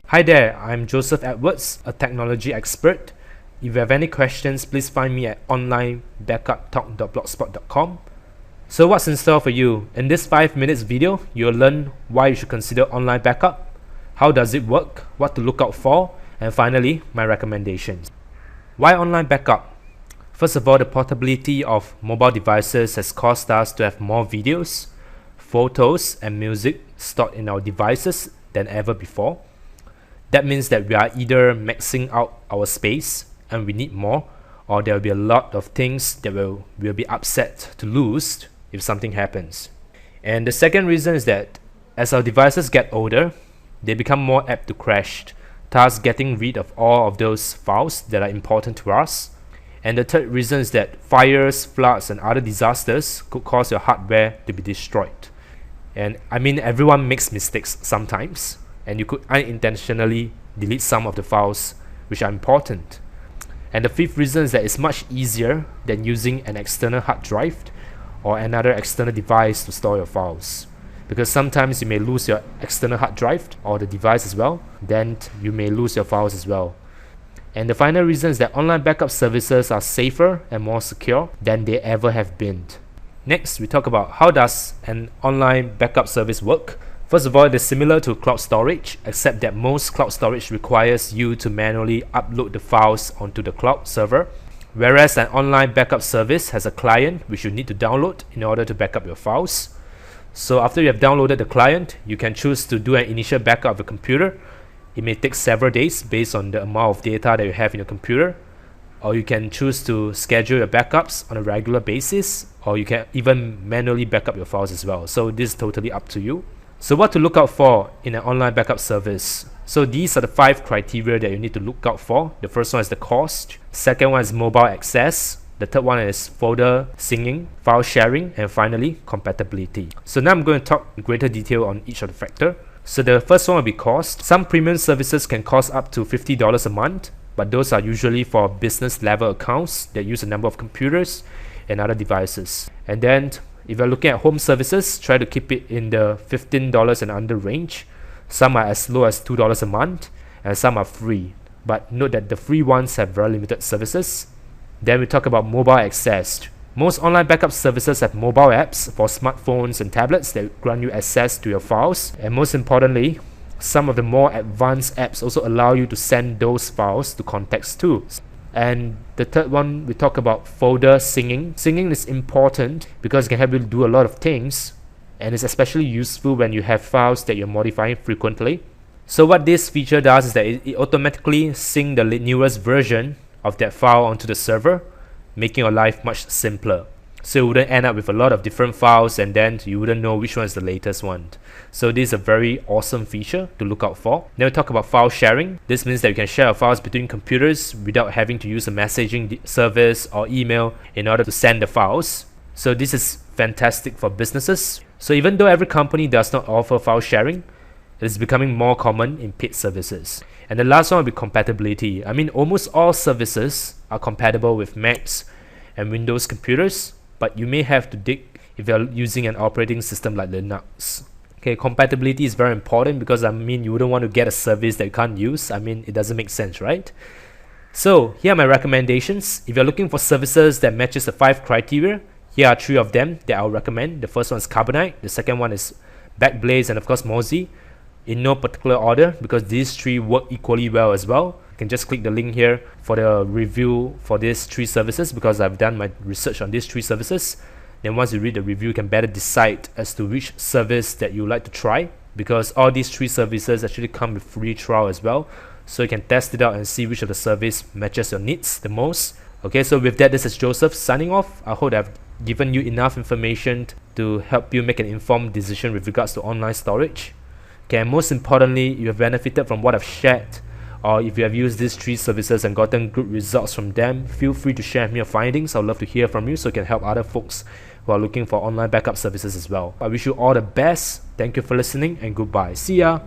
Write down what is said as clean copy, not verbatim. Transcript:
Hi there, I'm Joseph Edwards, a technology expert. If you have any questions, please find me at onlinebackuptalk.blogspot.com. So what's in store for you? In this 5 minutes video, you'll learn why you should consider online backup, how does it work, what to look out for, and finally, my recommendations. Why online backup? First of all, the portability of mobile devices has caused us to have more videos, photos, and music stored in our devices than ever before. That means that we are either maxing out our space and we need more, or there will be a lot of things that we'll be upset to lose if something happens. And the second reason is that as our devices get older, they become more apt to crash, thus getting rid of all of those files that are important to us. And the third reason is that fires, floods, and other disasters could cause your hardware to be destroyed. And I mean, everyone makes mistakes sometimes, and you could unintentionally delete some of the files which are important. And the fifth reason is that it's much easier than using an external hard drive or another external device to store your files, because sometimes you may lose your external hard drive or the device as well, then you may lose your files as well. And the final reason is that online backup services are safer and more secure than they ever have been. Next, we talk about how does an online backup service work. First of all, it is similar to cloud storage, except that most cloud storage requires you to manually upload the files onto the cloud server, whereas an online backup service has a client which you need to download in order to backup your files. So after you have downloaded the client, you can choose to do an initial backup of your computer. It may take several days based on the amount of data that you have in your computer, or you can choose to schedule your backups on a regular basis, or you can even manually backup your files as well. So this is totally up to you. So what to look out for in an online backup service? So these are the 5 criteria that you need to look out for. The first one is the cost. Second one is mobile access. The third one is folder syncing, file sharing, and finally compatibility. So now I'm going to talk in greater detail on each of the factors. So the first one will be cost. Some premium services can cost up to $50 a month, but those are usually for business level accounts that use a number of computers and other devices. And then if you're looking at home services, try to keep it in the $15 and under range. Some are as low as $2 a month, and some are free. But note that the free ones have very limited services. Then we talk about mobile access. Most online backup services have mobile apps for smartphones and tablets that grant you access to your files. And most importantly, some of the more advanced apps also allow you to send those files to contacts too. And the third one, we talk about folder syncing. Syncing is important because it can help you do a lot of things, and it's especially useful when you have files that you're modifying frequently. So what this feature does is that it automatically syncs the newest version of that file onto the server, making your life much simpler. So you wouldn't end up with a lot of different files and then you wouldn't know which one is the latest one. So this is a very awesome feature to look out for. Then we talk about file sharing. This means that you can share your files between computers without having to use a messaging service or email in order to send the files. So this is fantastic for businesses. So even though every company does not offer file sharing, it is becoming more common in paid services. And the last one will be compatibility. I mean, almost all services are compatible with Macs and Windows computers, but you may have to dig if you're using an operating system like Linux. Okay, compatibility is very important because I mean, you wouldn't want to get a service that you can't use. I mean, it doesn't make sense, right? So here are my recommendations. If you're looking for services that matches the 5 criteria, here are 3 of them that I'll recommend. The first one is Carbonite, the second one is Backblaze, and of course Mozy. In no particular order, because these 3 work equally well as well. You can just click the link here for the review for these 3 services, because I've done my research on these 3 services. Then once you read the review, you can better decide as to which service that you would like to try, because all these 3 services actually come with free trial as well, so you can test it out and see which of the service matches your needs the most. Okay, so with that, this is Joseph signing off. I hope I've given you enough information to help you make an informed decision with regards to online storage. Okay, and most importantly, if you have benefited from what I've shared, or if you have used these 3 services and gotten good results from them, feel free to share with me your findings. I'd love to hear from you so you can help other folks who are looking for online backup services as well. I wish you all the best. Thank you for listening and goodbye. See ya!